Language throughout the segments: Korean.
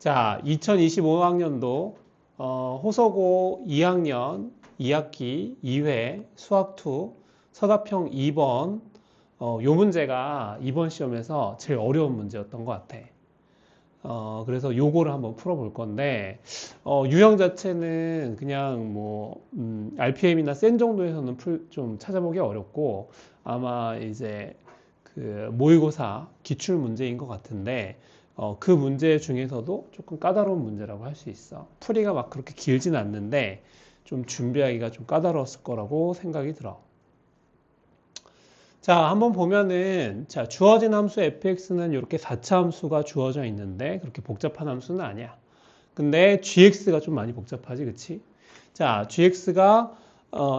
자, 2025학년도 호서고 2학년 2학기 2회 수학2 서답형 2번 요 문제가 이번 시험에서 제일 어려운 문제였던 것 같아. 그래서 요거를 한번 풀어볼 건데 유형 자체는 그냥 뭐 RPM이나 센 정도에서는 좀 찾아보기 어렵고 아마 이제 그 모의고사 기출 문제인 것 같은데 그 문제 중에서도 조금 까다로운 문제라고 할 수 있어. 풀이가 막 그렇게 길진 않는데 좀 준비하기가 좀 까다로웠을 거라고 생각이 들어. 자, 한번 보면은 자, 주어진 함수 fx는 이렇게 4차 함수가 주어져 있는데 그렇게 복잡한 함수는 아니야. 근데 gx가 좀 많이 복잡하지, 그치? 자, gx가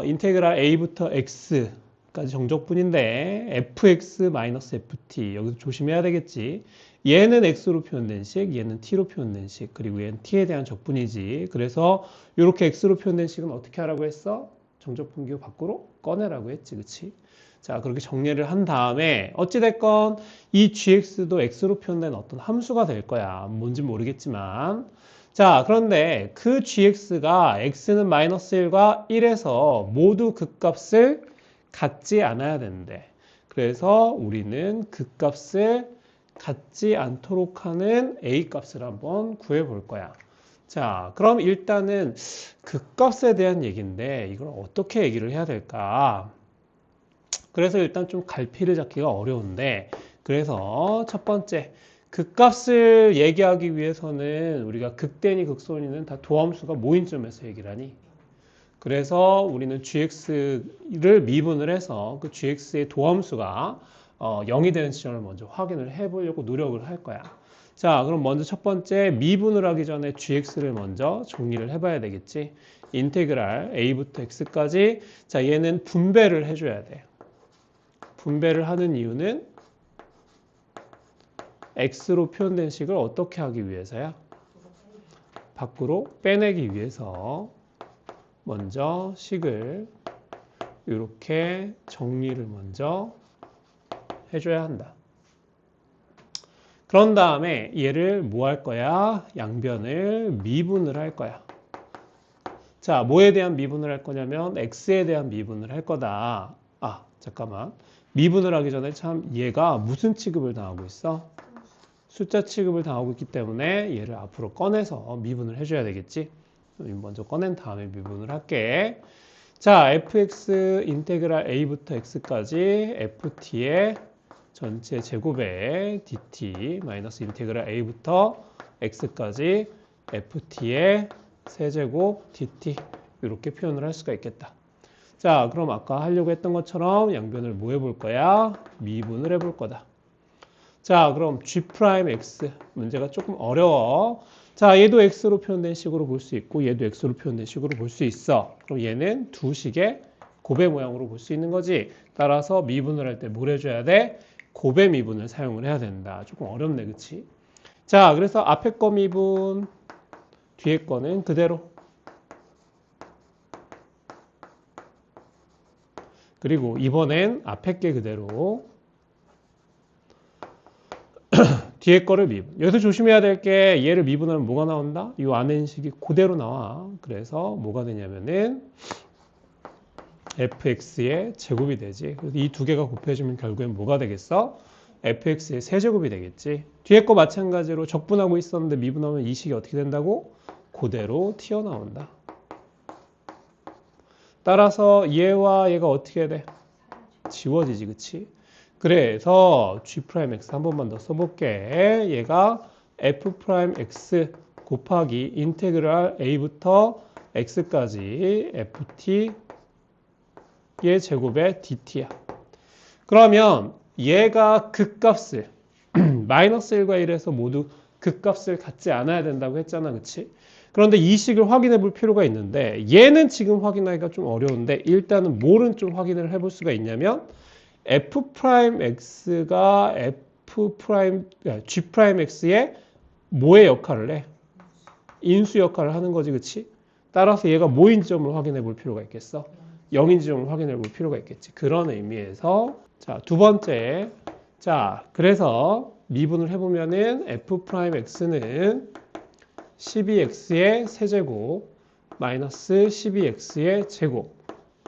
인테그랄 a부터 x까지 정적분인데 fx-ft 여기서 조심해야 되겠지. 얘는 x로 표현된 식, 얘는 t로 표현된 식, 그리고 얘는 t에 대한 적분이지. 그래서 이렇게 x로 표현된 식은 어떻게 하라고 했어? 정적분기호 밖으로 꺼내라고 했지, 그치? 자, 그렇게 정리를 한 다음에 어찌됐건 이 gx도 x로 표현된 어떤 함수가 될 거야. 뭔지 모르겠지만. 자, 그런데 그 gx가 x는 마이너스 1과 1에서 모두 극값을 갖지 않아야 되는데 그래서 우리는 극값을 갖지 않도록 하는 a 값을 한번 구해 볼 거야. 자, 그럼 일단은 극값에 대한 얘기인데 이걸 어떻게 얘기를 해야 될까? 그래서 일단 좀 갈피를 잡기가 어려운데 그래서 첫 번째 극값을 얘기하기 위해서는 우리가 극대니 극소니는 다 도함수가 모인 점에서 얘기를 하니 그래서 우리는 gx를 미분을 해서 그 gx의 도함수가 0이 되는 지점을 먼저 확인을 해보려고 노력을 할 거야. 자, 그럼 먼저 첫 번째 미분을 하기 전에 gx를 먼저 정리를 해봐야 되겠지. 인테그랄 a부터 x까지 자, 얘는 분배를 해줘야 돼. 분배를 하는 이유는 x로 표현된 식을 어떻게 하기 위해서야? 밖으로 빼내기 위해서 먼저 식을 이렇게 정리를 먼저 해줘야 한다. 그런 다음에 얘를 뭐 할 거야? 양변을 미분을 할 거야. 자, 뭐에 대한 미분을 할 거냐면 x에 대한 미분을 할 거다. 아, 잠깐만. 미분을 하기 전에 참 얘가 무슨 취급을 당하고 있어? 숫자 취급을 당하고 있기 때문에 얘를 앞으로 꺼내서 미분을 해줘야 되겠지? 먼저 꺼낸 다음에 미분을 할게. 자, fx 인테그랄 a부터 x까지 ft의 전체 제곱에 dt 마이너스 인테그랄 a부터 x까지 ft의 세제곱 dt 이렇게 표현을 할 수가 있겠다. 자, 그럼 아까 하려고 했던 것처럼 양변을 뭐 해볼 거야? 미분을 해볼 거다. 자, 그럼 g'x 문제가 조금 어려워. 자, 얘도 x로 표현된 식으로 볼 수 있고 얘도 x로 표현된 식으로 볼 수 있어. 그럼 얘는 두 식의 곱의 모양으로 볼 수 있는 거지. 따라서 미분을 할 때 뭘 해줘야 돼? 곱의 미분을 사용을 해야 된다. 조금 어렵네, 그치? 자, 그래서 앞에 거 미분, 뒤에 거는 그대로. 그리고 이번엔 앞에 게 그대로. 뒤에 거를 미분. 여기서 조심해야 될 게 얘를 미분하면 뭐가 나온다? 이 안에 있는 식이 그대로 나와. 그래서 뭐가 되냐면은 fx의 제곱이 되지. 그래서 이 두 개가 곱해지면 결국엔 뭐가 되겠어? fx의 세제곱이 되겠지. 뒤에 거 마찬가지로 적분하고 있었는데 미분하면 이 식이 어떻게 된다고? 그대로 튀어나온다. 따라서 얘와 얘가 어떻게 돼? 지워지지, 그치? 그래서 g'x 한 번만 더 써볼게. 얘가 f'x 곱하기 인테그랄 a부터 x까지 ft의 제곱에 dt야. 그러면 얘가 극값을 마이너스 1과 1에서 모두 극값을 갖지 않아야 된다고 했잖아, 그치? 그런데 이 식을 확인해 볼 필요가 있는데 얘는 지금 확인하기가 좀 어려운데 일단은 뭐를 좀 확인을 해볼 수가 있냐면 f'x가 g'x의 뭐의 역할을 해? 인수 역할을 하는 거지, 그치? 따라서 얘가 뭐인 지점을 확인해 볼 필요가 있겠어? 0인 지점을 확인해 볼 필요가 있겠지. 그런 의미에서 자, 두 번째. 자, 그래서 미분을 해보면은 f'x는 12x의 세제곱 마이너스 12x의 제곱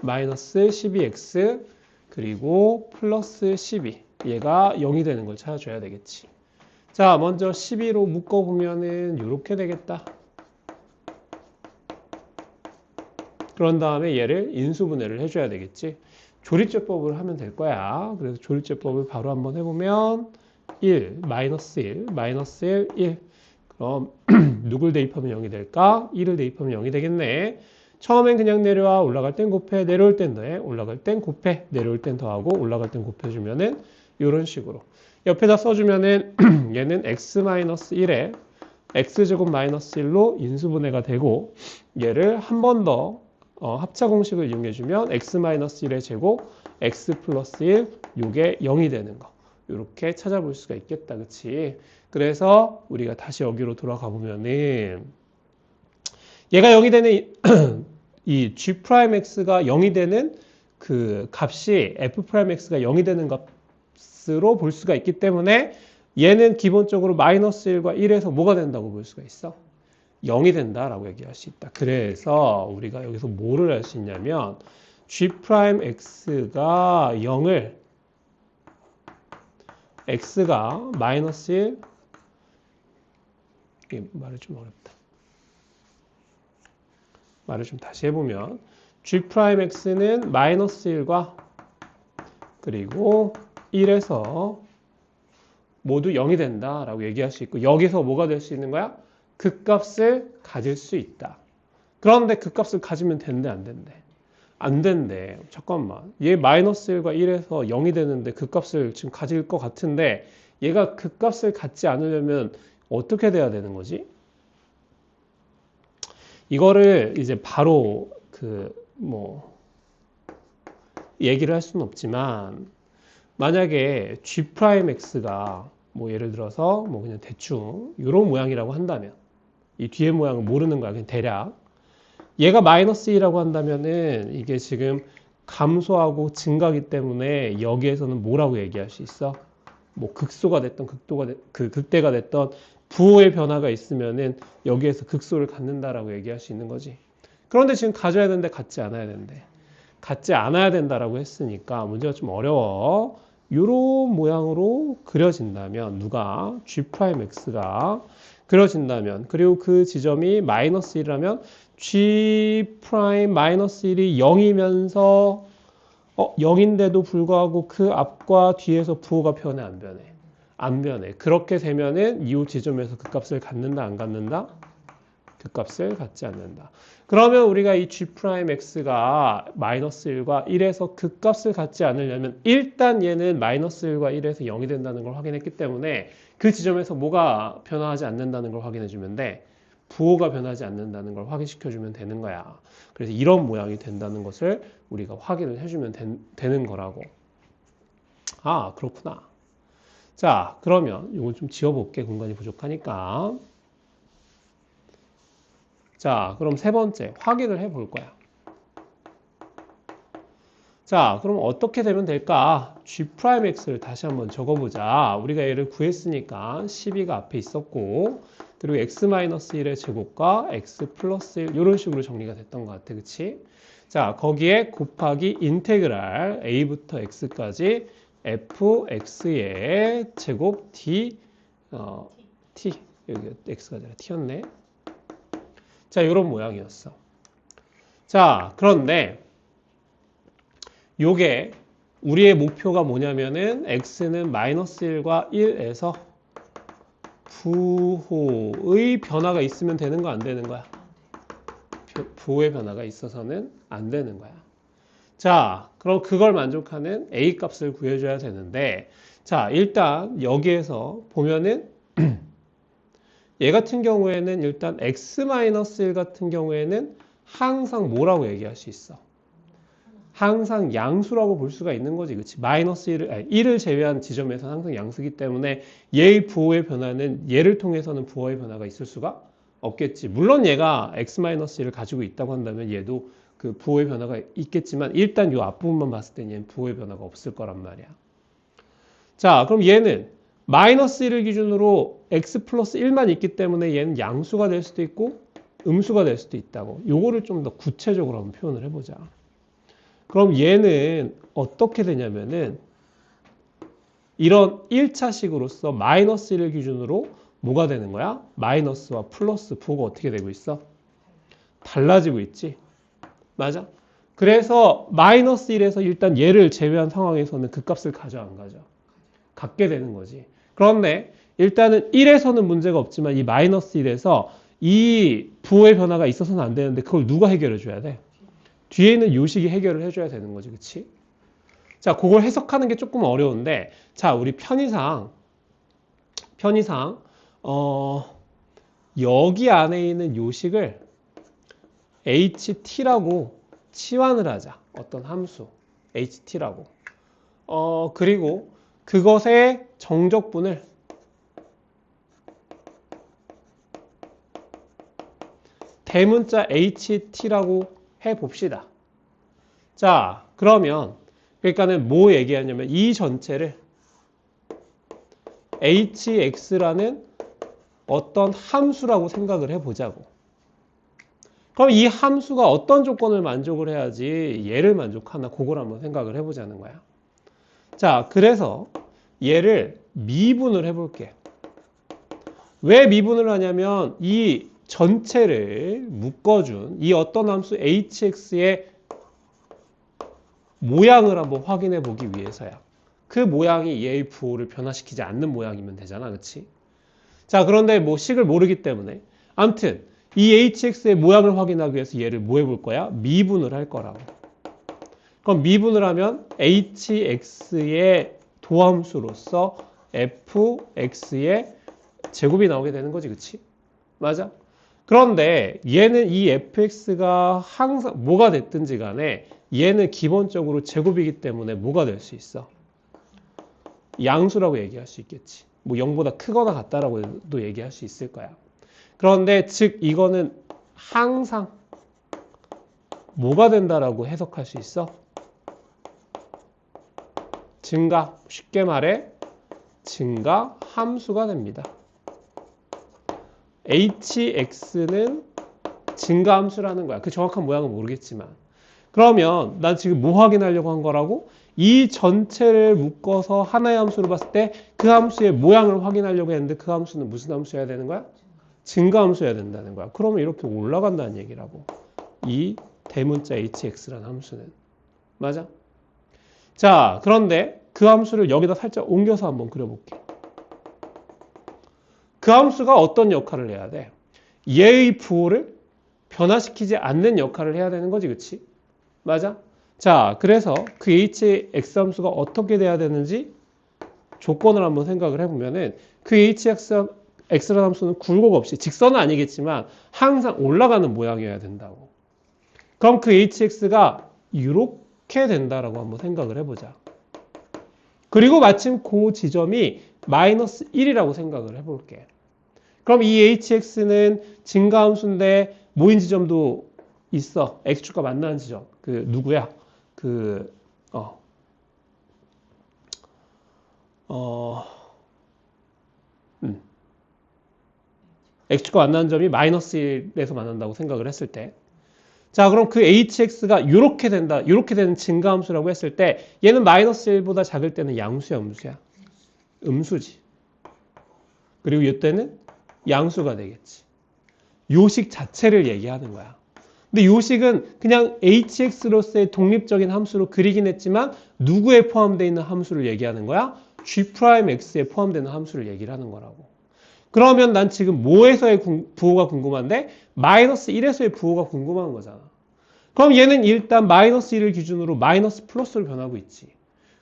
마이너스 12x 그리고 플러스 12 얘가 0이 되는 걸 찾아줘야 되겠지. 자, 먼저 12로 묶어보면은 이렇게 되겠다. 그런 다음에 얘를 인수분해를 해줘야 되겠지. 조립제법을 하면 될 거야. 그래서 조립제법을 바로 한번 해보면 1, 마이너스 1, 마이너스 1, 1. 그럼 누굴 대입하면 0이 될까? 1을 대입하면 0이 되겠네. 처음엔 그냥 내려와. 올라갈 땐 곱해. 내려올 땐 더해. 올라갈 땐 곱해. 내려올 땐 더하고 올라갈 땐 곱해주면은 이런 식으로. 옆에다 써주면은 얘는 x-1에 x제곱 마이너스 1로 인수분해가 되고 얘를 한 번 더 합차 공식을 이용해주면 x-1의 제곱 x 플러스 1 요게 0이 되는 거. 이렇게 찾아볼 수가 있겠다. 그치? 그래서 우리가 다시 여기로 돌아가 보면은 얘가 0이 되는 이 g'x가 0이 되는 그 값이 f'x가 0이 되는 값으로 볼 수가 있기 때문에 얘는 기본적으로 마이너스 1과 1에서 뭐가 된다고 볼 수가 있어? 0이 된다라고 얘기할 수 있다. 그래서 우리가 여기서 뭐를 할 수 있냐면 g'x가 0을 x가 마이너스 1 이게 말이 좀 어렵다. 말을 좀 다시 해보면 g'x는 마이너스 1과 그리고 1에서 모두 0이 된다라고 얘기할 수 있고 여기서 뭐가 될 수 있는 거야? 극값을 가질 수 있다. 그런데 극값을 가지면 된대 안 된대? 안 된대. 잠깐만. 얘 마이너스 1과 1에서 0이 되는데 극값을 지금 가질 것 같은데 얘가 극값을 갖지 않으려면 어떻게 돼야 되는 거지? 이거를 이제 바로 얘기를 할 수는 없지만 만약에 g'x가 예를 들어서 그냥 대충 이런 모양이라고 한다면 이 뒤에 모양을 모르는 거야. 그냥 대략 얘가 마이너스 2라고 한다면은 이게 지금 감소하고 증가하기 때문에 여기에서는 뭐라고 얘기할 수 있어? 극소가 됐던 극대가 됐던 부호의 변화가 있으면은 여기에서 극소를 갖는다라고 얘기할 수 있는 거지. 그런데 지금 가져야 되는데 갖지 않아야 된대. 갖지 않아야 된다라고 했으니까 문제가 좀 어려워. 이런 모양으로 그려진다면 누가 g'x가 그려진다면 그리고 그 지점이 마이너스 1이라면 g' 마이너스 1이 0이면서 0인데도 불구하고 그 앞과 뒤에서 부호가 변해 안 변해? 안 변해. 그렇게 되면은 이 지점에서 그 값을 갖는다 안 갖는다? 그 값을 갖지 않는다. 그러면 우리가 이 g'x가 마이너스 1과 1에서 그 값을 갖지 않으려면 일단 얘는 마이너스 1과 1에서 0이 된다는 걸 확인했기 때문에 그 지점에서 뭐가 변화하지 않는다는 걸 확인해 주면 돼. 부호가 변하지 않는다는 걸 확인시켜 주면 되는 거야. 그래서 이런 모양이 된다는 것을 우리가 확인을 해주면 되는 거라고. 아, 그렇구나. 자, 그러면 이걸 좀 지워볼게. 공간이 부족하니까. 자, 그럼 세 번째 확인을 해볼 거야. 자, 그럼 어떻게 되면 될까? g'x를 다시 한번 적어보자. 우리가 얘를 구했으니까 12가 앞에 있었고 그리고 x-1의 제곱과 x 플러스 1 이런 식으로 정리가 됐던 것 같아. 그치? 자, 거기에 곱하기 인테그랄 a부터 x까지 fx의 제곱 t 여기 x가 아니라 t였네. 자, 이런 모양이었어. 자, 그런데 요게 우리의 목표가 뭐냐면은 x는 마이너스 1과 1에서 부호의 변화가 있으면 되는 거 안 되는 거야? 부호의 변화가 있어서는 안 되는 거야. 자, 그럼 그걸 만족하는 a 값을 구해줘야 되는데 자, 일단 여기에서 보면은 얘 같은 경우에는 일단 x-1 같은 경우에는 항상 뭐라고 얘기할 수 있어? 항상 양수라고 볼 수가 있는 거지. 그치? 마이너스 1을 제외한 지점에서는 항상 양수기 때문에 얘의 부호의 변화는 얘를 통해서는 부호의 변화가 있을 수가 없겠지. 물론 얘가 x-1을 가지고 있다고 한다면 얘도 그 부호의 변화가 있겠지만 일단 이 앞부분만 봤을 땐 얘는 부호의 변화가 없을 거란 말이야. 자, 그럼 얘는 마이너스 1을 기준으로 x 플러스 1만 있기 때문에 얘는 양수가 될 수도 있고 음수가 될 수도 있다고. 요거를 좀 더 구체적으로 한번 표현을 해보자. 그럼 얘는 어떻게 되냐면은 이런 1차식으로서 마이너스 1을 기준으로 뭐가 되는 거야? 마이너스와 플러스 부호가 어떻게 되고 있어? 달라지고 있지. 맞아? 그래서 마이너스 1에서 일단 얘를 제외한 상황에서는 그 값을 가져 안 가져? 갖게 되는 거지. 그런데 일단은 1에서는 문제가 없지만 이 마이너스 1에서 이 부호의 변화가 있어서는 안 되는데 그걸 누가 해결해 줘야 돼? 뒤에 있는 요식이 해결을 해줘야 되는 거지. 그치? 자, 그걸 해석하는 게 조금 어려운데 자, 우리 편의상 여기 안에 있는 요식을 ht라고 치환을 하자. 어떤 함수 ht라고. 그리고 그것의 정적분을 대문자 ht라고 해봅시다. 자, 그러면 그러니까는 뭐 얘기하냐면 이 전체를 hx라는 어떤 함수라고 생각을 해보자고. 그럼 이 함수가 어떤 조건을 만족을 해야지 얘를 만족하나 그걸 한번 생각을 해보자는 거야. 자, 그래서 얘를 미분을 해볼게. 왜 미분을 하냐면 이 전체를 묶어준 이 어떤 함수 hx의 모양을 한번 확인해 보기 위해서야. 그 모양이 얘의 부호를 변화시키지 않는 모양이면 되잖아. 그치? 자, 그런데 뭐 식을 모르기 때문에 아무튼 이 hx의 모양을 확인하기 위해서 얘를 뭐 해볼 거야? 미분을 할 거라고. 그럼 미분을 하면 hx의 도함수로서 fx의 제곱이 나오게 되는 거지. 그치? 맞아? 그런데 얘는 이 fx가 항상 뭐가 됐든지 간에 얘는 기본적으로 제곱이기 때문에 뭐가 될 수 있어? 양수라고 얘기할 수 있겠지. 뭐 0보다 크거나 같다라고도 얘기할 수 있을 거야. 그런데 즉 이거는 항상 뭐가 된다라고 해석할 수 있어? 증가. 쉽게 말해 증가 함수가 됩니다. hx는 증가함수라는 거야. 그 정확한 모양은 모르겠지만. 그러면 난 지금 뭐 확인하려고 한 거라고? 이 전체를 묶어서 하나의 함수로 봤을 때 그 함수의 모양을 확인하려고 했는데 그 함수는 무슨 함수여야 되는 거야? 증가함수여야 된다는 거야. 그러면 이렇게 올라간다는 얘기라고. 이 대문자 hx라는 함수는. 맞아? 자, 그런데 그 함수를 여기다 살짝 옮겨서 한번 그려볼게. 그 함수가 어떤 역할을 해야 돼? 얘의 부호를 변화시키지 않는 역할을 해야 되는 거지. 그치? 맞아? 자, 그래서 그 hx 함수가 어떻게 돼야 되는지 조건을 한번 생각을 해보면은 그 hx라는 함수는 굴곡 없이 직선은 아니겠지만 항상 올라가는 모양이어야 된다고. 그럼 그 hx가 이렇게 된다라고 한번 생각을 해보자. 그리고 마침 그 지점이 마이너스 1이라고 생각을 해볼게. 그럼 이 hx는 증가함수인데 모인 지점도 있어. x축과 만나는 지점. 그 누구야? x축과 만나는 점이 마이너스 1에서 만난다고 생각을 했을 때. 자, 그럼 그 hx가 이렇게 된다. 이렇게 되는 증가함수라고 했을 때 얘는 마이너스 1보다 작을 때는 양수야, 음수야? 음수지. 그리고 이때는 양수가 되겠지. 요식 자체를 얘기하는 거야. 근데 요식은 그냥 hx로서의 독립적인 함수로 그리긴 했지만 누구에 포함되어 있는 함수를 얘기하는 거야? g'x에 포함되는 함수를 얘기를 하는 거라고. 그러면 난 지금 뭐에서의 부호가 궁금한데 마이너스 1에서의 부호가 궁금한 거잖아. 그럼 얘는 일단 마이너스 1을 기준으로 마이너스 플러스로 변하고 있지.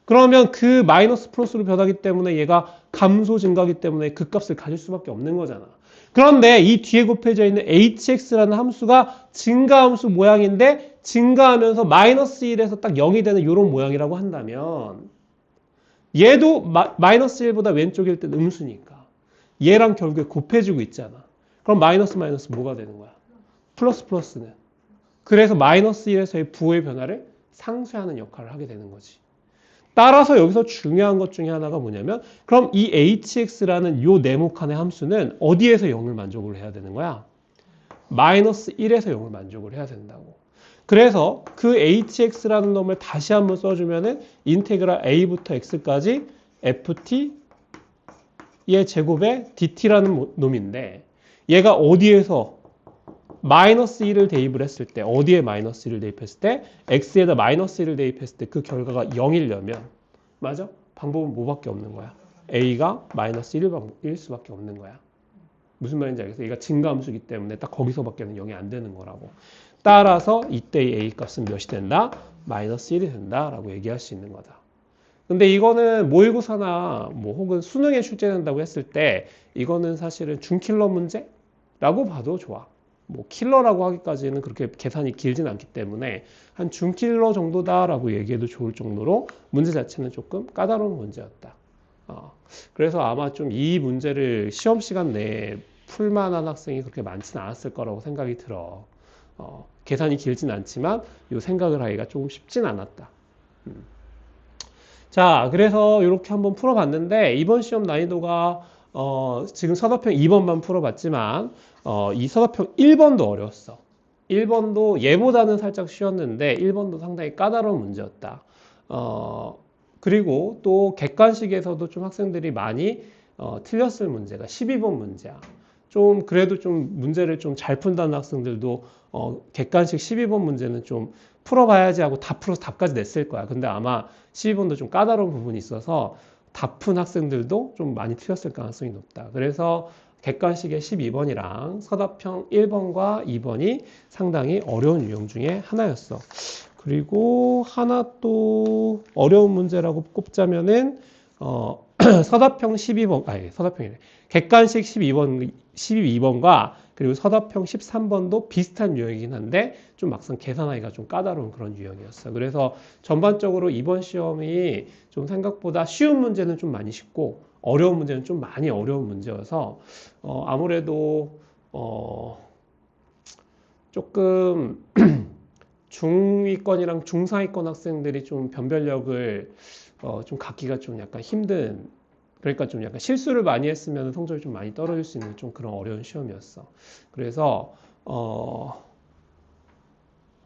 그러면 그 마이너스 플러스로 변하기 때문에 얘가 감소 증가하기 때문에 그 값을 가질 수밖에 없는 거잖아. 그런데 이 뒤에 곱해져 있는 hx라는 함수가 증가함수 모양인데 증가하면서 마이너스 1에서 딱 0이 되는 이런 모양이라고 한다면 얘도 마이너스 1보다 왼쪽일 땐 음수니까 얘랑 결국에 곱해지고 있잖아. 그럼 마이너스 마이너스 뭐가 되는 거야? 플러스 플러스는. 그래서 마이너스 1에서의 부호의 변화를 상쇄하는 역할을 하게 되는 거지. 따라서 여기서 중요한 것 중에 하나가 뭐냐면 그럼 이 hx라는 요 네모칸의 함수는 어디에서 0을 만족을 해야 되는 거야? 마이너스 1에서 0을 만족을 해야 된다고. 그래서 그 hx라는 놈을 다시 한번 써주면은 인테그랄 a부터 x까지 ft 의 제곱에 dt라는 놈인데 얘가 어디에서 마이너스 1을 대입을 했을 때 어디에 마이너스 1을 대입했을 때 x에다 마이너스 1을 대입했을 때 그 결과가 0이려면 맞아? 방법은 뭐밖에 없는 거야? a가 마이너스 1일 수밖에 없는 거야. 무슨 말인지 알겠어? 얘가 증가함수이기 때문에 딱 거기서밖에는 0이 안 되는 거라고. 따라서 이때의 a 값은 몇이 된다? 마이너스 1이 된다라고 얘기할 수 있는 거다. 근데 이거는 모의고사나 뭐 혹은 수능에 출제된다고 했을 때 이거는 사실은 준킬러 문제라고 봐도 좋아. 뭐 킬러라고 하기까지는 그렇게 계산이 길진 않기 때문에 한 준킬러 정도다라고 얘기해도 좋을 정도로 문제 자체는 조금 까다로운 문제였다. 그래서 아마 좀 이 문제를 시험 시간 내에 풀만한 학생이 그렇게 많지는 않았을 거라고 생각이 들어. 계산이 길진 않지만 이 생각을 하기가 조금 쉽진 않았다. 자, 그래서 이렇게 한번 풀어봤는데 이번 시험 난이도가 지금 서답형 2번만 풀어봤지만 이 서답형 1번도 어려웠어. 1번도 얘보다는 살짝 쉬웠는데 1번도 상당히 까다로운 문제였다. 그리고 또 객관식에서도 좀 학생들이 많이 틀렸을 문제가 12번 문제야. 좀 그래도 좀 문제를 좀 잘 푼다는 학생들도 객관식 12번 문제는 좀 풀어봐야지 하고 다 풀어서 답까지 냈을 거야. 근데 아마 12번도 좀 까다로운 부분이 있어서 다 푼 학생들도 좀 많이 틀렸을 가능성이 높다. 그래서 객관식의 12번이랑 서답형 1번과 2번이 상당히 어려운 유형 중에 하나였어. 그리고 하나 또 어려운 문제라고 꼽자면은 서답형 12번, 아니 서답형이래. 객관식 12번과 그리고 서답형 13번도 비슷한 유형이긴 한데 좀 막상 계산하기가 좀 까다로운 그런 유형이었어. 그래서 전반적으로 이번 시험이 좀 생각보다 쉬운 문제는 좀 많이 쉽고 어려운 문제는 좀 많이 어려운 문제여서 아무래도 조금 중위권이랑 중상위권 학생들이 좀 변별력을 좀 갖기가 좀 약간 힘든, 그러니까 좀 약간 실수를 많이 했으면 성적이 좀 많이 떨어질 수 있는 좀 그런 어려운 시험이었어. 그래서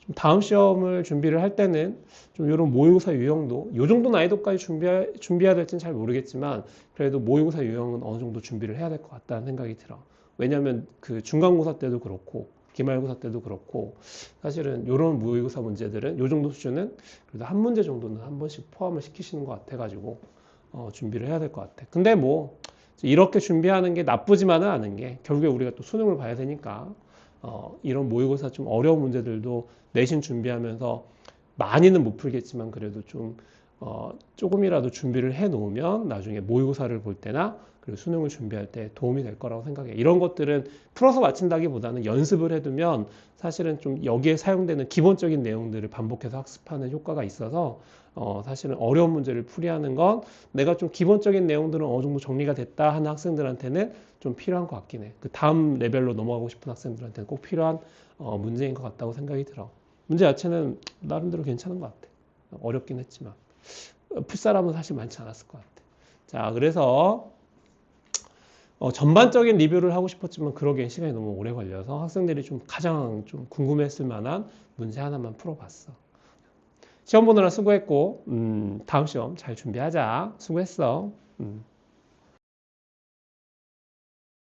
좀 다음 시험을 준비를 할 때는 좀 이런 모의고사 유형도 이 정도 난이도까지 준비해야 될지는 잘 모르겠지만 그래도 모의고사 유형은 어느 정도 준비를 해야 될 것 같다는 생각이 들어. 왜냐하면 그 중간고사 때도 그렇고 기말고사 때도 그렇고 사실은 이런 모의고사 문제들은 이 정도 수준은 그래도 한 문제 정도는 한 번씩 포함을 시키시는 것 같아가지고 준비를 해야 될 것 같아. 근데 뭐 이렇게 준비하는 게 나쁘지만은 않은 게 결국에 우리가 또 수능을 봐야 되니까 이런 모의고사 좀 어려운 문제들도 내신 준비하면서 많이는 못 풀겠지만 그래도 좀 조금이라도 준비를 해 놓으면 나중에 모의고사를 볼 때나 그리고 수능을 준비할 때 도움이 될 거라고 생각해. 이런 것들은 풀어서 맞춘다기보다는 연습을 해두면 사실은 좀 여기에 사용되는 기본적인 내용들을 반복해서 학습하는 효과가 있어서 사실은 어려운 문제를 풀이하는 건 내가 좀 기본적인 내용들은 어느 정도 정리가 됐다 하는 학생들한테는 좀 필요한 것 같긴 해. 그 다음 레벨로 넘어가고 싶은 학생들한테는 꼭 필요한 문제인 것 같다고 생각이 들어. 문제 자체는 나름대로 괜찮은 것 같아. 어렵긴 했지만 풀 사람은 사실 많지 않았을 것 같아. 자, 그래서 전반적인 리뷰를 하고 싶었지만 그러기엔 시간이 너무 오래 걸려서 학생들이 좀 가장 좀 궁금했을 만한 문제 하나만 풀어봤어. 시험 보느라 수고했고 다음 시험 잘 준비하자. 수고했어.